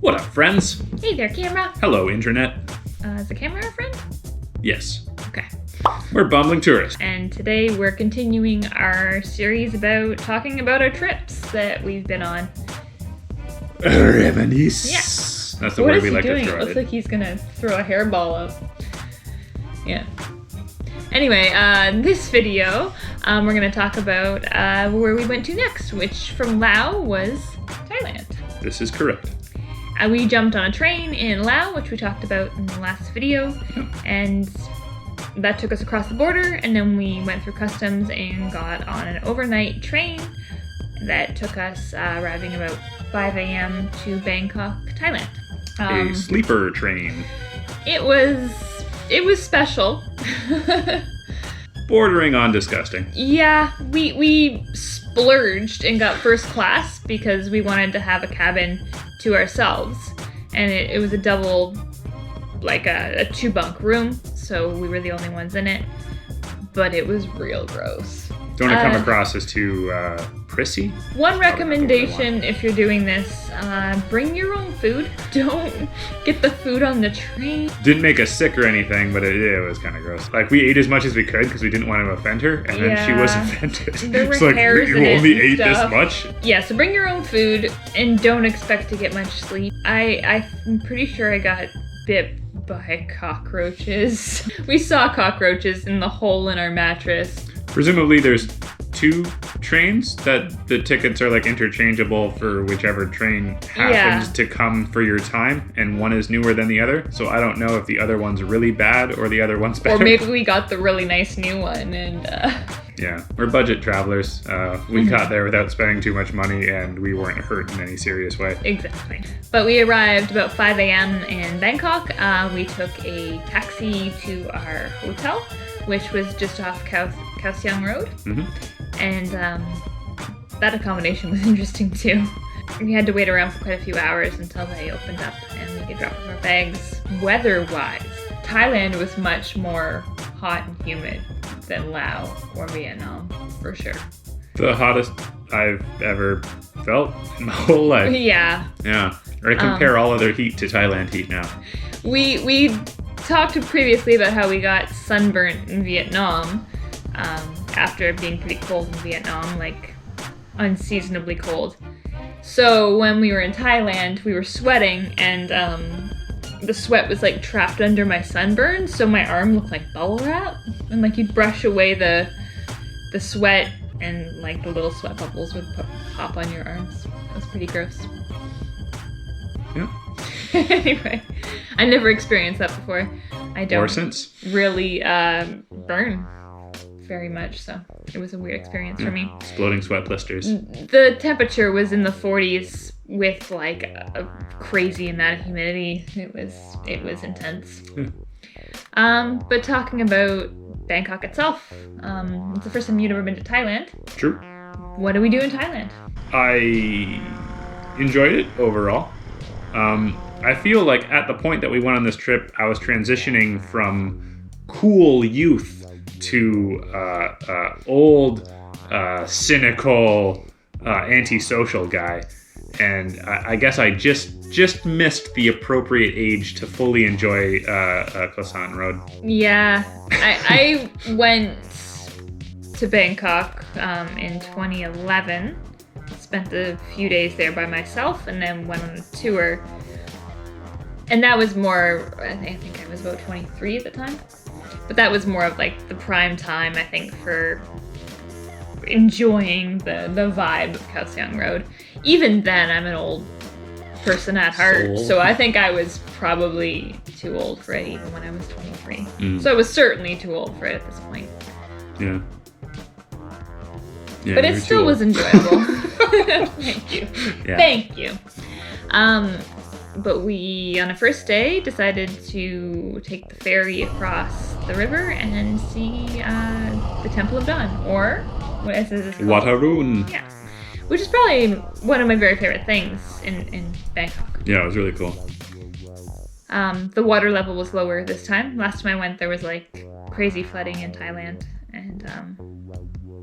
What up, friends? Hey there, camera. Hello, Internet. Is the camera our friend? Yes, Okay. we're bumbling tourists. And today we're continuing our series about talking about our trips that we've been on. Reminisce. Yeah. That's the What word is we he like doing? to It throw looks at like it. he's gonna throw a hairball up. Yeah. Anyway, this video, we're gonna talk about where we went to next, which from Laos was Thailand. This is correct. We jumped on a train in Laos, which we talked about in the last video, and that took us across the border, and then we went through customs and got on an overnight train that took us arriving about 5 a.m. to Bangkok, Thailand. A sleeper train. It was special. Bordering on disgusting. Yeah, we splurged and got first class because we wanted to have a cabin to ourselves, and it was a double, like a 2-bunk room, so we were the only ones in it, but it was real gross. Don't it come across as too prissy? One recommendation if you're doing this, bring your own food. Don't get the food on the train. Didn't make us sick or anything, but it was kind of gross. Like, we ate as much as we could because we didn't want to offend her, and then she was offended. There were It's like, hairs you in it only and ate stuff. this much? Yeah, so bring your own food and don't expect to get much sleep. I'm pretty sure I got bit by cockroaches. We saw cockroaches in the hole in our mattress. Presumably there's 2 trains that the tickets are like interchangeable for whichever train happens to come for your time, and one is newer than the other. So I don't know if the other one's really bad or the other one's better. Or maybe we got the really nice new one and Yeah, we're budget travelers. We got there without spending too much money, and we weren't hurt in any serious way. Exactly. But we arrived about 5 a.m. in Bangkok. We took a taxi to our hotel, which was just off Khao Road. Mm-hmm. And that accommodation was interesting too. We had to wait around for quite a few hours until they opened up and we could drop off our bags. Weather-wise, Thailand was much more hot and humid than Laos or Vietnam, for sure. The hottest I've ever felt in my whole life. Yeah. Yeah. I compare all other heat to Thailand heat now. We talked previously about how we got sunburnt in Vietnam after being pretty cold in Vietnam, like unseasonably cold. So when we were in Thailand, we were sweating, and the sweat was like trapped under my sunburn, so my arm looked like bubble wrap, and like you'd brush away the sweat, and like the little sweat bubbles would pop on your arms. That was pretty gross. Yeah. Anyway, I never experienced that before. I don't Or since. really burn very much, so it was a weird experience for me. Exploding sweat blisters. The temperature was in the 40s with like a crazy amount of humidity. It was intense. But talking about Bangkok itself, it's the first time you'd ever been to Thailand. True. What do we do in Thailand? I enjoyed it overall. I feel like at the point that we went on this trip, I was transitioning from cool youth to old, cynical, antisocial guy. And I guess I just missed the appropriate age to fully enjoy Khao San Road. Yeah, I went to Bangkok in 2011. Spent a few days there by myself, and then went on a tour. And that was more, I think I was about 23 at the time. But that was more of like the prime time, I think, for enjoying the vibe of Khao San Road. Even then, I'm an old person at heart, so I think I was probably too old for it even when I was 23. So I was certainly too old for it at this point. Yeah. But it still was enjoyable. Thank you. Yeah. Thank you. But we, on a first day, decided to take the ferry across the river and see the Temple of Dawn, or what is this called? Wat Arun. Yeah. Which is probably one of my very favorite things in Bangkok. Yeah, it was really cool. The water level was lower this time. Last time I went, there was like crazy flooding in Thailand and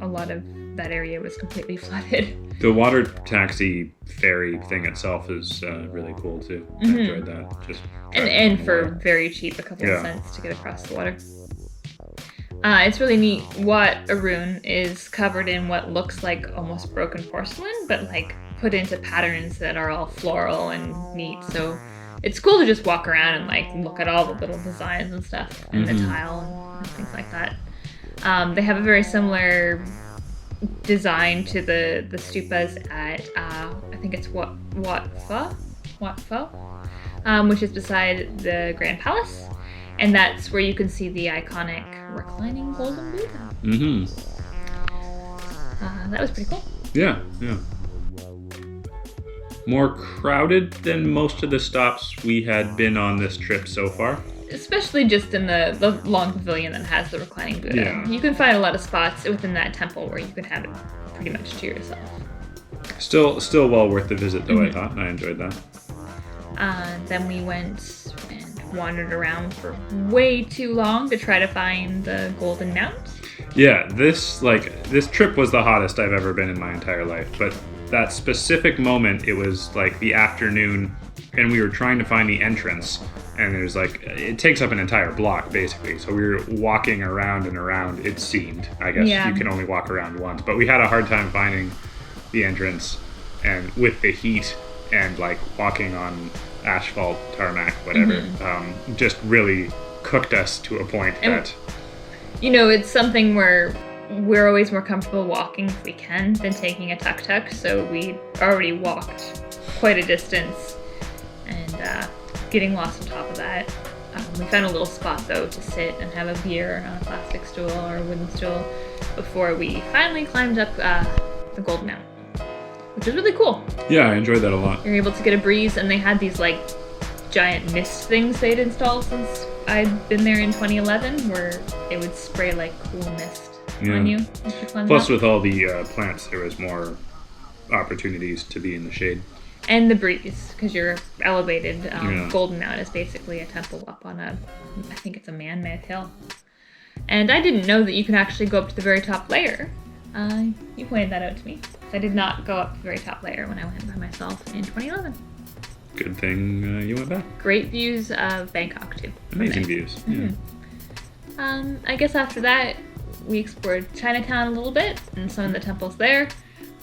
a lot of that area was completely flooded. The water taxi ferry thing itself is really cool too. I enjoyed that. Just and for very cheap, a couple of cents to get across the water. It's really neat. Wat Arun is covered in what looks like almost broken porcelain, but like put into patterns that are all floral and neat. So it's cool to just walk around and like look at all the little designs and stuff and the tile and things like that. They have a very similar design to the stupas at I think it's Wat Pho, which is beside the Grand Palace, and that's where you can see the iconic reclining golden Buddha. That was pretty cool. Yeah. More crowded than most of the stops we had been on this trip so far. Especially just in the long pavilion that has the reclining Buddha. Yeah. You can find a lot of spots within that temple where you can have it pretty much to yourself. Still well worth the visit though, I thought, and I enjoyed that. Then we went and wandered around for way too long to try to find the Golden Mount. Yeah, this trip was the hottest I've ever been in my entire life, but that specific moment, it was like the afternoon, and we were trying to find the entrance, and there's like, it takes up an entire block basically, so we were walking around and around, it seemed. I guess you can only walk around once, but we had a hard time finding the entrance, and with the heat and like walking on asphalt, tarmac, whatever, just really cooked us to a point that... You know, it's something where we're always more comfortable walking if we can than taking a tuk-tuk, so we already walked quite a distance, and getting lost on top of that. We found a little spot though to sit and have a beer on a plastic stool or a wooden stool before we finally climbed up the Golden Mount, which was really cool. Yeah, I enjoyed that a lot. You're able to get a breeze, and they had these like giant mist things they'd installed since I'd been there in 2011, where it would spray like cool mist on you as you climbed Plus, up. with all the plants, there was more opportunities to be in the shade. And the breeze, because you're elevated. Golden Mount is basically a temple up on I think it's a man-made hill. And I didn't know that you can actually go up to the very top layer. You pointed that out to me. I did not go up to the very top layer when I went by myself in 2011. Good thing you went back. Great views of Bangkok too. Amazing views. Yeah. I guess after that, we explored Chinatown a little bit and some of the temples there.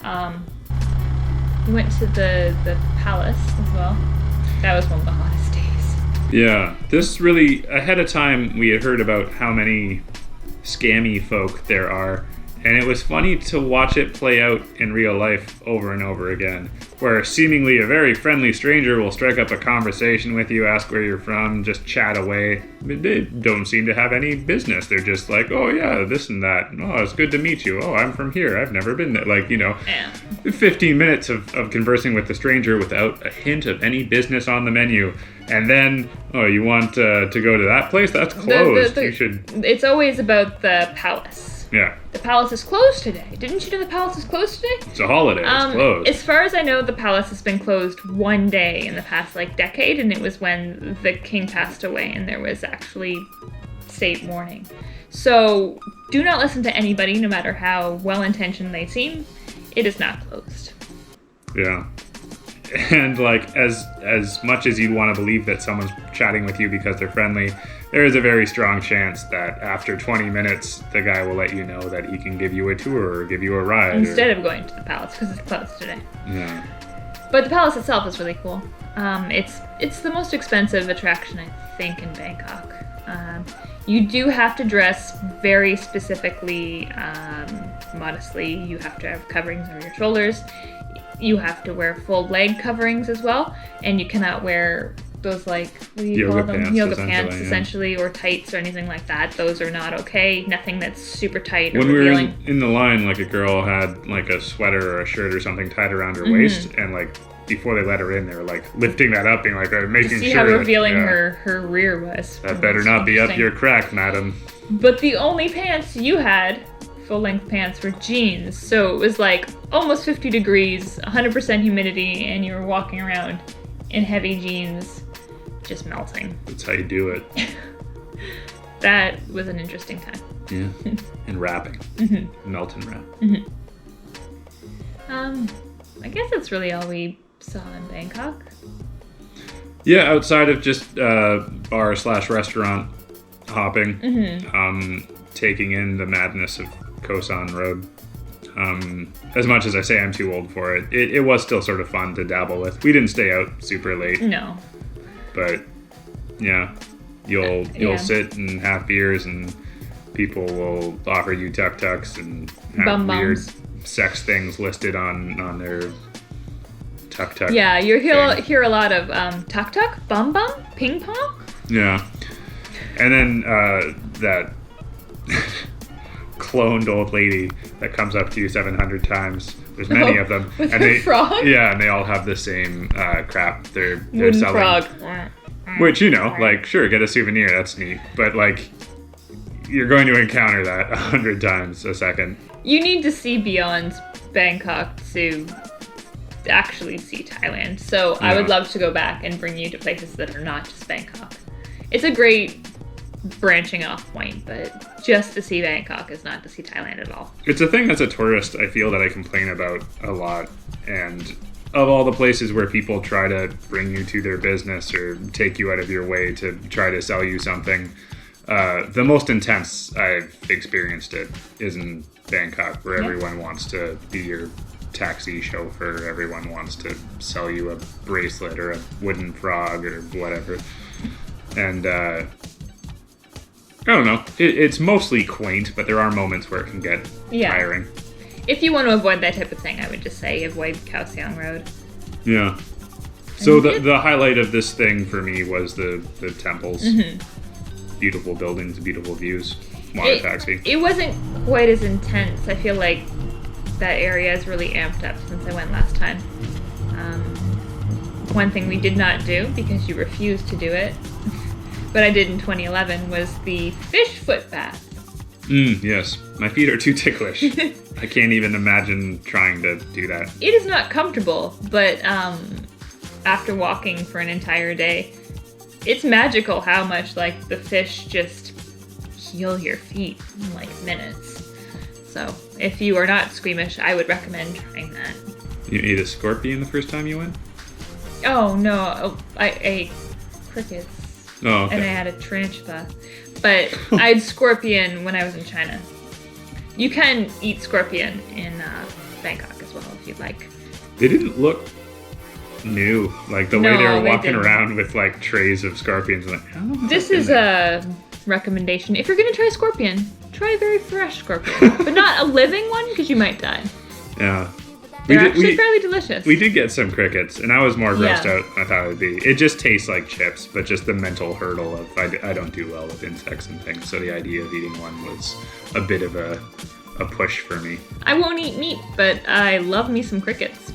We went to the palace as well. That was one of the hottest days. Yeah, this really, ahead of time, we had heard about how many scammy folk there are, and it was funny to watch it play out in real life over and over again, where seemingly a very friendly stranger will strike up a conversation with you, ask where you're from, just chat away. They don't seem to have any business. They're just like, oh yeah, this and that. Oh, it's good to meet you. Oh, I'm from here. I've never been there. Like, 15 minutes of conversing with the stranger without a hint of any business on the menu. And then, oh, you want to go to that place? That's closed. You should... It's always about the palace. Yeah. The palace is closed today. Didn't you know the palace is closed today? It's a holiday. It's closed. As far as I know, the palace has been closed one day in the past decade, and it was when the king passed away and there was actually state mourning. So do not listen to anybody, no matter how well-intentioned they seem. It is not closed. Yeah. And as much as you'd want to believe that someone's chatting with you because they're friendly, there is a very strong chance that after 20 minutes, the guy will let you know that he can give you a tour or give you a ride. Instead of going to the palace, because it's closed today. Yeah. But the palace itself is really cool. It's the most expensive attraction, I think, in Bangkok. You do have to dress very specifically, modestly. You have to have coverings over your shoulders. You have to wear full leg coverings as well, and you cannot wear those yoga pants essentially, or tights or anything like that. Those are not okay. Nothing that's super tight or revealing. When we were in the line, a girl had a sweater or a shirt or something tied around her waist, and before they let her in, they were lifting that up, being making sure. See how revealing her rear was. That better not be up your crack, madam. But the only pants you had, full-length pants, were jeans, so it was almost 50 degrees, 100% humidity, and you were walking around in heavy jeans, just melting. That's how you do it. That was an interesting time. Yeah. And wrapping. Melt and wrap. I guess that's really all we saw in Bangkok. Yeah, outside of just bar/restaurant hopping, taking in the madness of Khao San Road. As much as I say I'm too old for it, it was still sort of fun to dabble with. We didn't stay out super late. No. But yeah, you'll sit and have beers, and people will offer you tuk-tuks and have weird sex things listed on their tuk-tuk. Yeah, you hear a lot of tuk-tuk, bum bum, ping pong. Yeah, and then that cloned old lady that comes up to you 700 times. There's many of them, with and a frog. Yeah, and they all have the same crap. They're Wooden selling. frog. Which, like, sure, get a souvenir, that's neat. But, like, you're going to encounter that 100 times a second. You need to see beyond Bangkok to actually see Thailand. So Yeah. I would love to go back and bring you to places that are not just Bangkok. It's a great branching off point, but just to see Bangkok is not to see Thailand at all. It's a thing as a tourist, I feel that I complain about a lot. And of all the places where people try to bring you to their business or take you out of your way to try to sell you something, the most intense I've experienced it is in Bangkok, where everyone wants to be your taxi chauffeur, everyone wants to sell you a bracelet or a wooden frog or whatever. And I don't know, it's mostly quaint, but there are moments where it can get tiring. If you want to avoid that type of thing, I would just say avoid Khao San Road. Yeah. So the highlight of this thing for me was the temples. Beautiful buildings, beautiful views. Water taxi. It wasn't quite as intense. I feel like that area is really amped up since I went last time. One thing we did not do, because you refused to do it, but I did in 2011, was the fish foot bath. Yes. My feet are too ticklish. I can't even imagine trying to do that. It is not comfortable, but after walking for an entire day, it's magical how much like the fish just heal your feet in like minutes. So if you are not squeamish, I would recommend trying that. You ate a scorpion the first time you went? Oh no, I ate crickets. Oh, okay. And I had a tarantula. But I had scorpion when I was in China. You can eat scorpion in Bangkok as well if you'd like. They didn't look new. Like the way they were walking didn't. around with like trays of scorpions. Like, how the This fuck is a recommendation. If you're going to try scorpion, try a very fresh scorpion. But not a living one because you might die. Yeah. They're actually fairly delicious. We did get some crickets, and I was more grossed Yeah. out than I thought it would be. It just tastes like chips, but just the mental hurdle of I don't do well with insects and things, so the idea of eating one was a bit of a push for me. I won't eat meat, but I love me some crickets.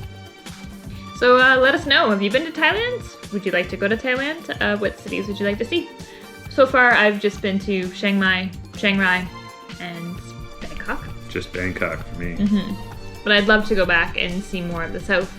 So let us know. Have you been to Thailand? Would you like to go to Thailand? What cities would you like to see? So far, I've just been to Chiang Mai, and Bangkok. Just Bangkok for me. But I'd love to go back and see more of the south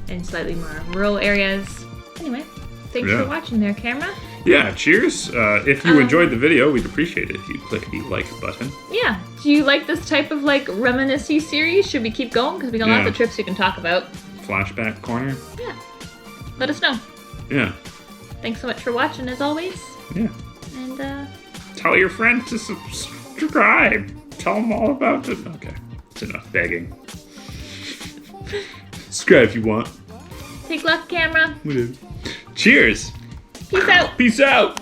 and slightly more rural areas. Anyway, thanks for watching there, camera. Yeah, cheers. If you enjoyed the video, we'd appreciate it if you click the like button. Yeah. Do you like this type of like reminiscing series? Should we keep going? Because we got lots of trips we can talk about. Flashback corner? Yeah. Let us know. Yeah. Thanks so much for watching as always. Yeah. And tell your friends to subscribe. Tell them all about it. Okay. It's enough begging. Subscribe if you want. take luck, camera. Whatever. Cheers. Peace out. Peace out.